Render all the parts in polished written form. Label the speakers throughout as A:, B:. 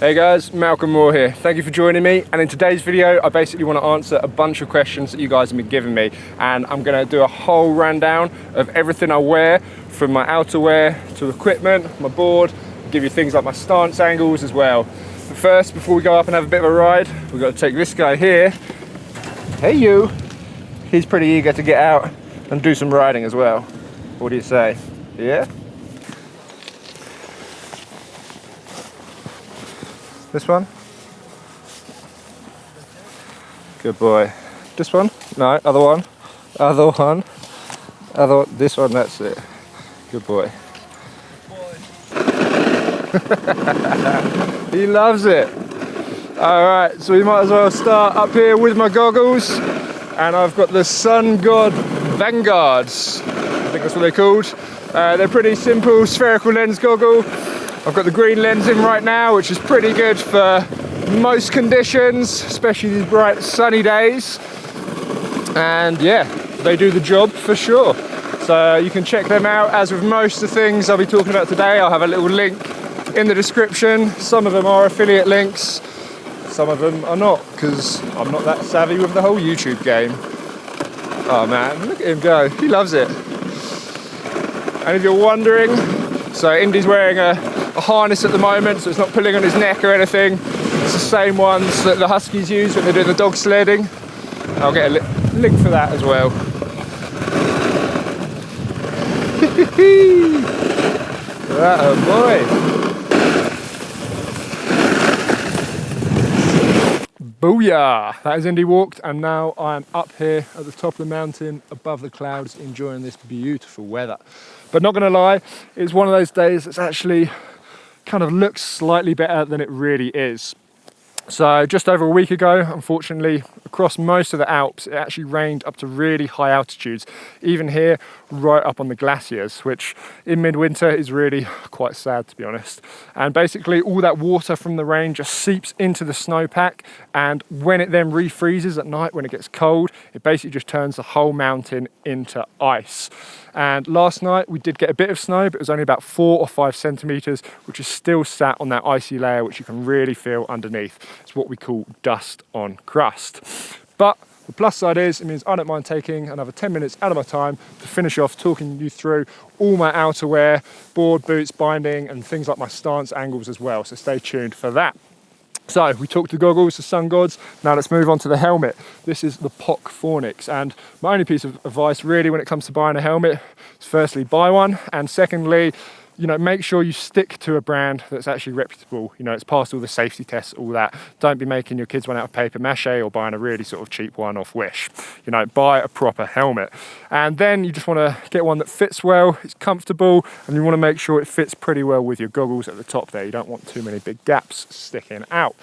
A: Hey guys, Malcolm Moore here. Thank you for joining me, and in today's video I basically want to answer a bunch of questions that you guys have been giving me, and I'm going to do a whole rundown of everything I wear, from my outerwear to equipment, my board, give you things like my stance angles as well. But first, before we go up and have a bit of a ride, we've got to take this guy here. Hey you! He's pretty eager to get out and do some riding as well. What do you say? Yeah? This one? Good boy. This one? No, other one. Other one. Other one. This one, that's it. Good boy. He loves it. Alright, so we might as well start up here with my goggles. And I've got the Sun God Vanguards. I think that's what they're called. They're pretty simple spherical lens goggle. I've got the green lens in right now, which is pretty good for most conditions, especially these bright sunny days. And yeah, they do the job for sure. So you can check them out. As with most of the things I'll be talking about today, I'll have a little link in the description. Some of them are affiliate links, some of them are not, because I'm not that savvy with the whole YouTube game. Oh man, look at him go, he loves it. And if you're wondering, so Indy's wearing a harness at the moment, so it's not pulling on his neck or anything. It's the same ones that the Huskies use when they're doing the dog sledding. I'll get a link for that as well. Oh boy. Booyah! That is Indy walked, and now I'm up here at the top of the mountain above the clouds enjoying this beautiful weather. But not gonna lie, it's one of those days that's actually kind of looks slightly better than it really is. So just over a week ago, unfortunately, across most of the Alps, it actually rained up to really high altitudes, even here right up on the glaciers, which in midwinter is really quite sad, to be honest. And basically all that water from the rain just seeps into the snowpack, and when it then refreezes at night, when it gets cold, it basically just turns the whole mountain into ice. And last night we did get a bit of snow, but it was only about 4 or 5 centimeters, which is still sat on that icy layer, which you can really feel underneath. It's what we call dust on crust. But the plus side is, it means I don't mind taking another 10 minutes out of my time to finish off talking you through all my outerwear, board, boots, binding, and things like my stance angles as well. So stay tuned for that. So we talked the goggles, the Sun Gods. Now let's move on to the helmet. This is the POC Fornix, and my only piece of advice really when it comes to buying a helmet is firstly buy one, and secondly, you know, make sure you stick to a brand that's actually reputable. You know, it's passed all the safety tests, all that. Don't be making your kids run out of paper mache or buying a really sort of cheap one off Wish. You know, buy a proper helmet. And then you just want to get one that fits well, it's comfortable, and you want to make sure it fits pretty well with your goggles at the top there. You don't want too many big gaps sticking out.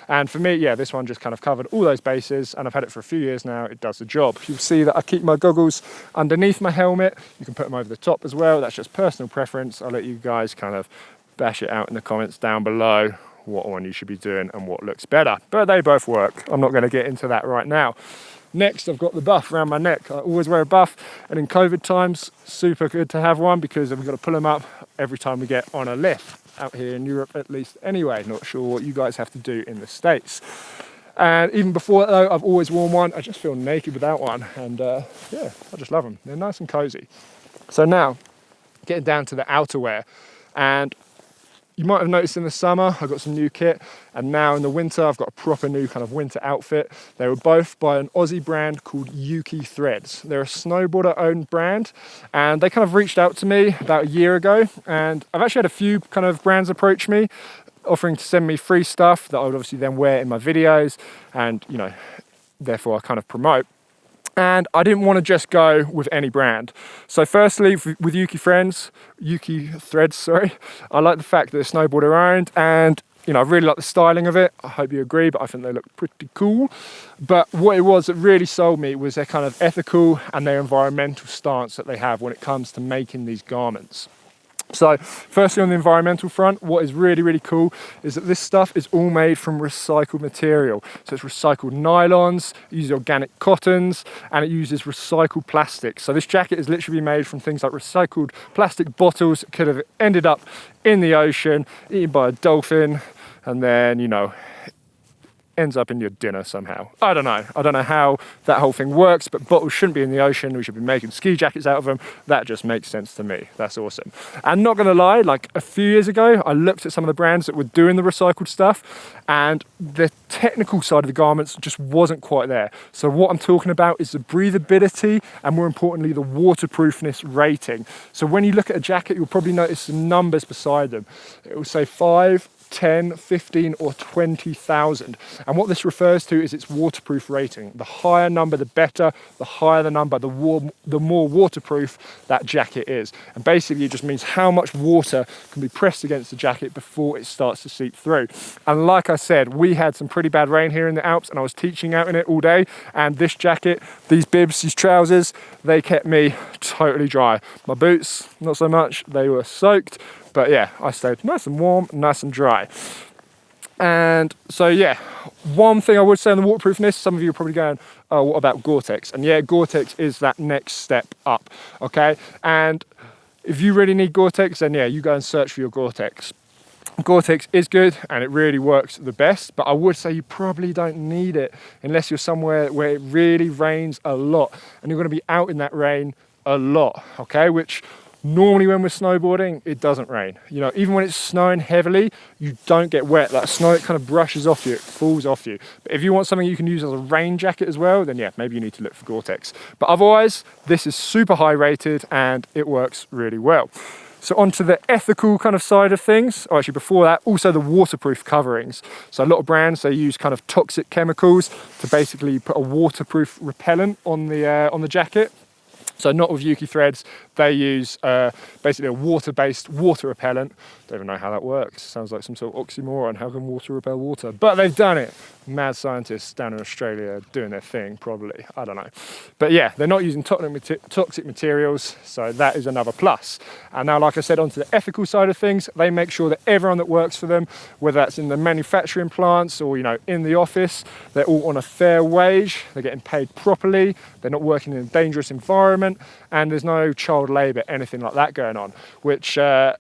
A: And for me, yeah, this one just kind of covered all those bases, and I've had it for a few years now. It does the job. You'll see that I keep my goggles underneath my helmet. You can put them over the top as well. That's just personal preference. I'll let you guys kind of bash it out in the comments down below what one you should be doing and what looks better. But they both work. I'm not going to get into that right now. Next, I've got the buff around my neck. I always wear a buff, and in COVID times, super good to have one because we've got to pull them up every time we get on a lift. Out here in Europe at least anyway, not sure what you guys have to do in the States. And even before that though, I've always worn one. I just feel naked without one, and yeah, I just love them. They're nice and cozy. So now, getting down to the outerwear, and you might have noticed in the summer I got some new kit, and now in the winter I've got a proper new kind of winter outfit. They were both by an Aussie brand called Yuki Threads. They're a snowboarder owned brand, and they kind of reached out to me about a year ago, and I've actually had a few kind of brands approach me offering to send me free stuff that I would obviously then wear in my videos, and you know, therefore I kind of promote. And I didn't want to just go with any brand. So firstly, with Yuki Threads, I like the fact that they're snowboarder owned, and you know, I really like the styling of it. I hope you agree, but I think they look pretty cool. But what it was that really sold me was their kind of ethical and their environmental stance that they have when it comes to making these garments. So firstly, on the environmental front, what is really, really cool is that this stuff is all made from recycled material. So it's recycled nylons, it uses organic cottons, and it uses recycled plastic. So this jacket is literally made from things like recycled plastic bottles that could have ended up in the ocean, eaten by a dolphin, and then, you know, ends up in your dinner somehow. I don't know how that whole thing works, but bottles shouldn't be in the ocean. We should be making ski jackets out of them. That just makes sense to me. That's awesome. And not gonna lie, like a few years ago, I looked at some of the brands that were doing the recycled stuff, and the technical side of the garments just wasn't quite there. So what I'm talking about is the breathability and, more importantly, the waterproofness rating. So when you look at a jacket, you'll probably notice the numbers beside them. It will say 5, 10, 15 or 20,000. And what this refers to is its waterproof rating. The higher number, the better. The higher the number, the more waterproof that jacket is. And basically it just means how much water can be pressed against the jacket before it starts to seep through. And like I said, we had some pretty bad rain here in the Alps, and I was teaching out in it all day. And this jacket, these bibs, these trousers, they kept me totally dry. My boots, not so much, they were soaked. But yeah, I stayed nice and warm, nice and dry. And so yeah, one thing I would say on the waterproofness, some of you are probably going, oh, what about Gore-Tex? And yeah, Gore-Tex is that next step up, okay? And if you really need Gore-Tex, then yeah, you go and search for your Gore-Tex. Gore-Tex is good and it really works the best, but I would say you probably don't need it unless you're somewhere where it really rains a lot and you're gonna be out in that rain a lot, okay? Which normally when we're snowboarding, it doesn't rain. You know, even when it's snowing heavily, you don't get wet. That snow, it kind of brushes off you, it falls off you. But if you want something you can use as a rain jacket as well, then yeah, maybe you need to look for Gore-Tex. But otherwise, this is super high rated and it works really well. So onto the ethical kind of side of things, or actually before that, also the waterproof coverings. So a lot of brands, they use kind of toxic chemicals to basically put a waterproof repellent on the jacket. So not with Yuki threads, they use basically a water-based water repellent. Don't even know how that works. Sounds like some sort of oxymoron. How can water repel water? But they've done it. Mad scientists down in Australia doing their thing, probably. I don't know. But yeah, they're not using toxic materials, so that is another plus. And now, like I said, onto the ethical side of things, they make sure that everyone that works for them, whether that's in the manufacturing plants or, you know, in the office, they're all on a fair wage, they're getting paid properly, they're not working in a dangerous environment, and there's no child labour, anything like that going on, which yeah,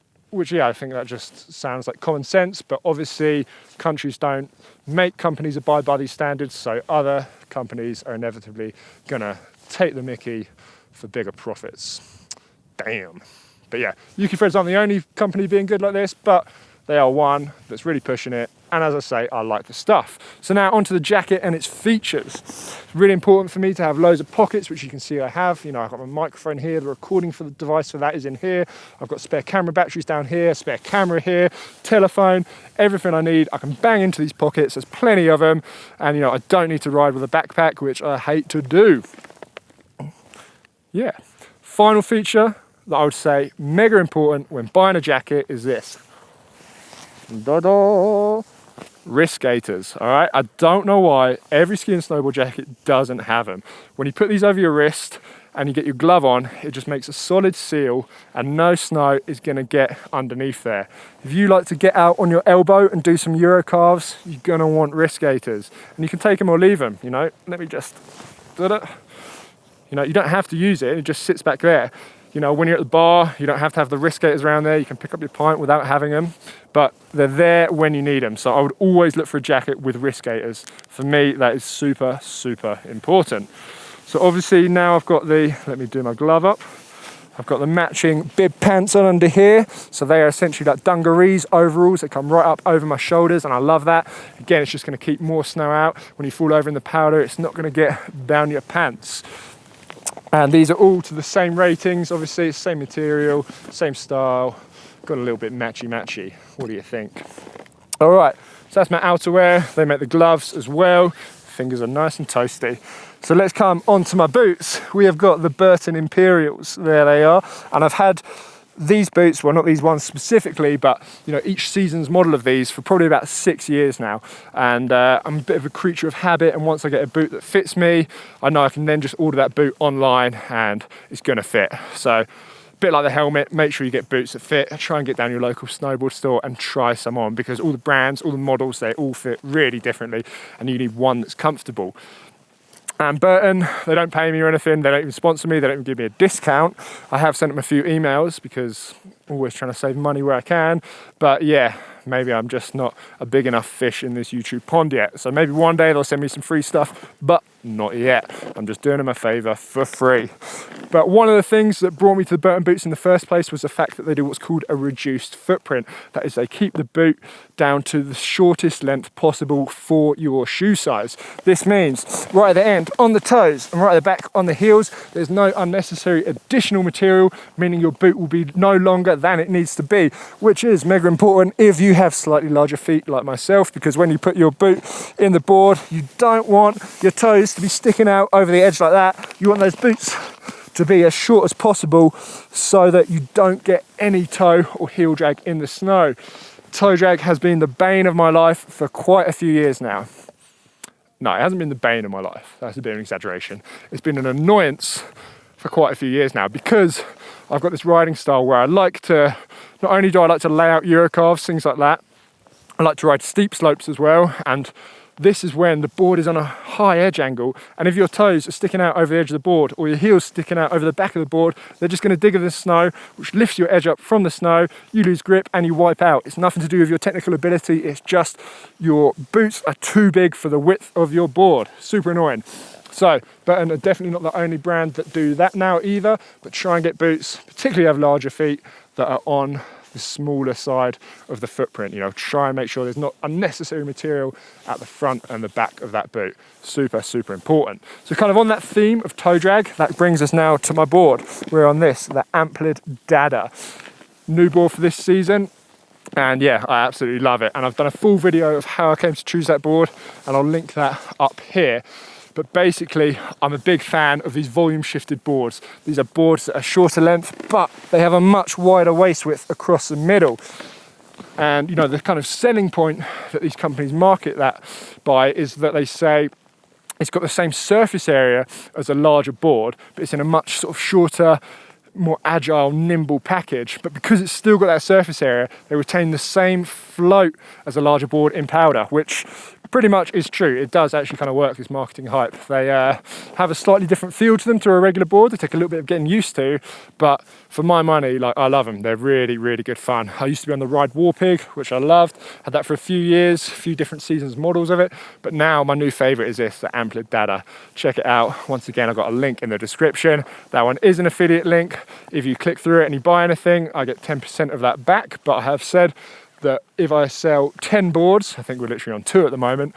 A: I think that just sounds like common sense, but obviously countries don't make companies abide by these standards, so other companies are inevitably gonna take the mickey for bigger profits. Damn. But yeah, Yuki Threads aren't the only company being good like this, but they are one that's really pushing it. And as I say, I like the stuff. So now onto the jacket and its features. It's really important for me to have loads of pockets, which you can see I have. You know, I've got my microphone here, the recording for the device for that is in here. I've got spare camera batteries down here, spare camera here, telephone, everything I need. I can bang into these pockets, there's plenty of them. And you know, I don't need to ride with a backpack, which I hate to do. Yeah, final feature that I would say mega important when buying a jacket is this. Da-da! Wrist gaiters, all right? I don't know why every ski and snowboard jacket doesn't have them. When you put these over your wrist and you get your glove on, it just makes a solid seal and no snow is gonna get underneath there. If you like to get out on your elbow and do some Euro carves, you're gonna want wrist gaiters. And you can take them or leave them, you know? Let me just, da-da. You know, you don't have to use it, it just sits back there. You know, when you're at the bar, you don't have to have the wrist gaiters around there. You can pick up your pint without having them, but they're there when you need them. So I would always look for a jacket with wrist gaiters. For me, that is super, super important. So obviously now I've got let me do my glove up. I've got the matching bib pants on under here. So they are essentially like dungarees, overalls. They come right up over my shoulders and I love that. Again, it's just gonna keep more snow out. When you fall over in the powder, it's not gonna get down your pants. And these are all to the same ratings, obviously, same material, same style, got a little bit matchy-matchy. What do you think? All right, so that's my outerwear. They make the gloves as well. Fingers are nice and toasty. So let's come on to my boots. We have got the Burton Imperials, there they are. And I've had these boots, well, not these ones specifically, but you know, each season's model of these for probably about 6 years now. And I'm a bit of a creature of habit, and once I get a boot that fits me, I know I can then just order that boot online and it's gonna fit. So a bit like the helmet, make sure you get boots that fit. Try and get down your local snowboard store and try some on, because all the brands, all the models, they all fit really differently and you need one that's comfortable. And Burton, they don't pay me or anything, they don't even sponsor me, they don't even give me a discount. I have sent them a few emails because always trying to save money where I can. But yeah, maybe I'm just not a big enough fish in this YouTube pond yet. So maybe one day they'll send me some free stuff, but not yet. I'm just doing them a favor for free. But one of the things that brought me to the Burton boots in the first place was the fact that they do what's called a reduced footprint. That is, they keep the boot down to the shortest length possible for your shoe size. This means right at the end on the toes and right at the back on the heels, there's no unnecessary additional material, meaning your boot will be no longer than it needs to be, which is mega important if you have slightly larger feet like myself, because when you put your boot in the board, you don't want your toes to be sticking out over the edge like that. You want those boots to be as short as possible so that you don't get any toe or heel drag in the snow. Toe drag has been the bane of my life for quite a few years now. No, it hasn't been the bane of my life. That's a bit of an exaggeration. It's been an annoyance for quite a few years now, because I've got this riding style where I like to, not only do I like to lay out Eurocalves, things like that, I like to ride steep slopes as well, and this is when the board is on a high edge angle, and if your toes are sticking out over the edge of the board or your heels sticking out over the back of the board, they're just going to dig into the snow, which lifts your edge up from the snow, you lose grip and you wipe out. It's nothing to do with your technical ability, it's just your boots are too big for the width of your board. Super annoying. So, Burton are definitely not the only brand that do that now either, but try and get boots, particularly have larger feet, that are on the smaller side of the footprint. You know, try and make sure there's not unnecessary material at the front and the back of that boot. Super, super important. So kind of on that theme of toe drag, that brings us now to my board. We're on this, the Embed Dada. New board for this season. And yeah, I absolutely love it. And I've done a full video of how I came to choose that board, and I'll link that up here. But basically, I'm a big fan of these volume shifted boards. These are boards that are shorter length, but they have a much wider waist width across the middle. And you know, the kind of selling point that these companies market that by is that they say it's got the same surface area as a larger board, but it's in a much sort of shorter, more agile, nimble package. But because it's still got that surface area, they retain the same float as a larger board in powder, which pretty much is true. It does actually kind of work, this marketing hype. They have a slightly different feel to them to a regular board. They take a little bit of getting used to, but for my money, like, I love them. They're really, really good fun. I used to be on the Ride Warpig, which I loved. Had that for a few years, a few different seasons models of it. But now my new favorite is this, the Embed Dada. Check it out. Once again, I've got a link in the description. That one is an affiliate link. If you click through it and you buy anything, I get 10% of that back. But I have said that if I sell 10 boards, I think we're literally on 2 at the moment,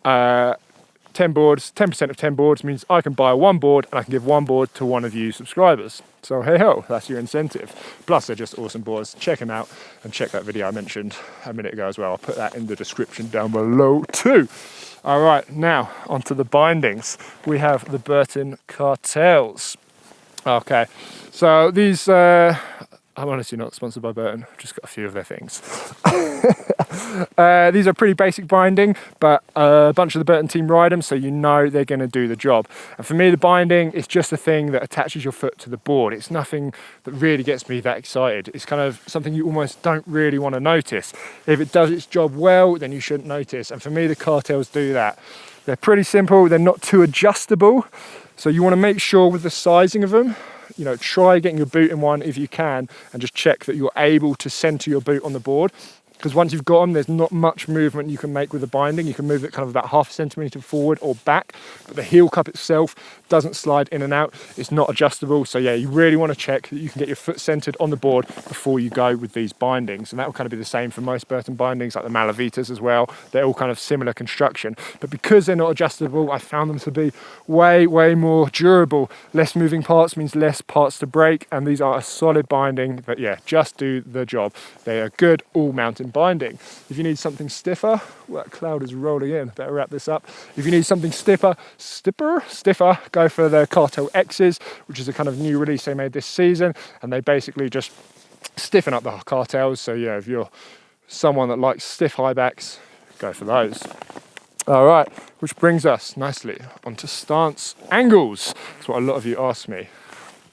A: 10 boards, 10% of 10 boards means I can buy one board and I can give one board to one of you subscribers. So hey ho, that's your incentive. Plus they're just awesome boards. Check them out and check that video I mentioned a minute ago as well. I'll put that in the description down below too. All right, now onto the bindings. We have the Burton Cartels. Okay, so these, I'm honestly not sponsored by Burton, I've just got a few of their things. These are pretty basic binding, but a bunch of the Burton team ride them, so you know they're going to do the job. And for me, the binding is just a thing that attaches your foot to the board. It's nothing that really gets me that excited. It's kind of something you almost don't really want to notice. If it does its job well, then you shouldn't notice. And for me, the Cartels do that. They're pretty simple, they're not too adjustable. So you want to make sure with the sizing of them, you know, try getting your boot in one if you can, and just check that you're able to center your boot on the board. Because once you've got them, there's not much movement you can make with the binding. You can move it kind of about 0.5 centimetre forward or back, but the heel cup itself doesn't slide in and out. It's not adjustable. So yeah, you really want to check that you can get your foot centered on the board before you go with these bindings. And that will kind of be the same for most Burton bindings, like the Malavitas as well. They're all kind of similar construction, but because they're not adjustable, I found them to be way, way more durable. Less moving parts means less parts to break, and these are a solid binding, but yeah, just do the job. They are good all mountain binding. If you need something stiffer, well, that cloud is rolling in, better wrap this up. If you need something stiffer, go for the Cartel X's, which is a kind of new release they made this season, and they basically just stiffen up the Cartels. So yeah, if you're someone that likes stiff high backs, go for those. All right, which brings us nicely onto stance angles. That's what a lot of you ask me.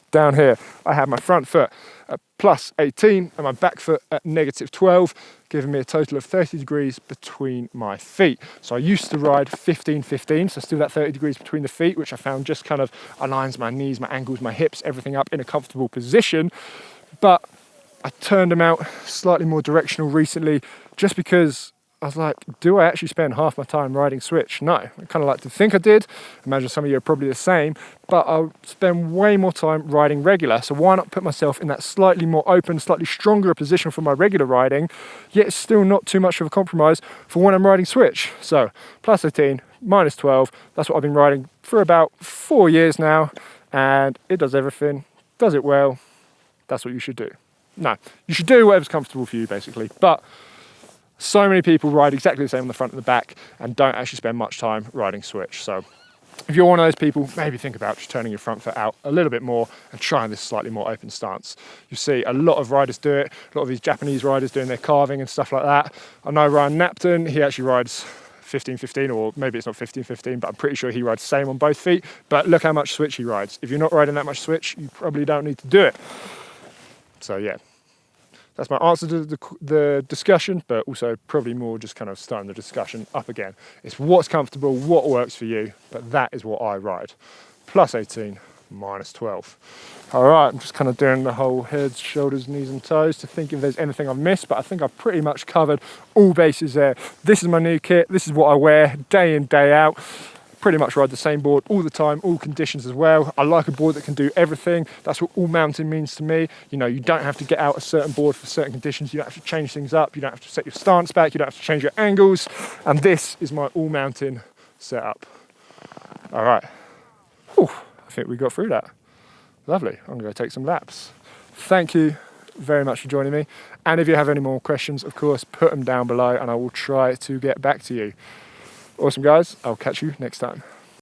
A: Down here, I have my front foot at +18 and my back foot at -12, giving me a total of 30 degrees between my feet. So I used to ride 15-15, so still that 30 degrees between the feet, which I found just kind of aligns my knees, my ankles, my hips, everything up in a comfortable position. But I turned them out slightly more directional recently just because I was like, do I actually spend half my time riding switch? No, I kind of like to think I did. Imagine some of you are probably the same, but I'll spend way more time riding regular. So why not put myself in that slightly more open, slightly stronger position for my regular riding, yet still not too much of a compromise for when I'm riding switch. So plus 18, minus 12, that's what I've been riding for about 4 years now, and it does everything, does it well. That's what you should do. No, you should do whatever's comfortable for you basically, but so many people ride exactly the same on the front and the back and don't actually spend much time riding switch. So if you're one of those people, maybe think about just turning your front foot out a little bit more and trying this slightly more open stance. You see a lot of riders do it, a lot of these Japanese riders doing their carving and stuff like that. I know Ryan Napton, he actually rides 15-15, or maybe it's not 15-15, but I'm pretty sure he rides the same on both feet. But look how much switch he rides. If you're not riding that much switch, you probably don't need to do it. So yeah. That's my answer to the discussion, but also probably more just kind of starting the discussion up again. It's what's comfortable, what works for you, but that is what I ride. Plus 18, minus 12. All right, I'm just kind of doing the whole heads, shoulders, knees and toes to think if there's anything I've missed, but I think I've pretty much covered all bases there. This is my new kit. This is what I wear day in, day out. Pretty much ride the same board all the time, all conditions as well. I like a board that can do everything. That's what all mountain means to me. You know, you don't have to get out a certain board for certain conditions. You don't have to change things up. You don't have to set your stance back. You don't have to change your angles. And this is my all mountain setup. All right. Whew, I think we got through that. Lovely. I'm going to take some laps. Thank you very much for joining me. And if you have any more questions, of course, put them down below and I will try to get back to you. Awesome, guys. I'll catch you next time.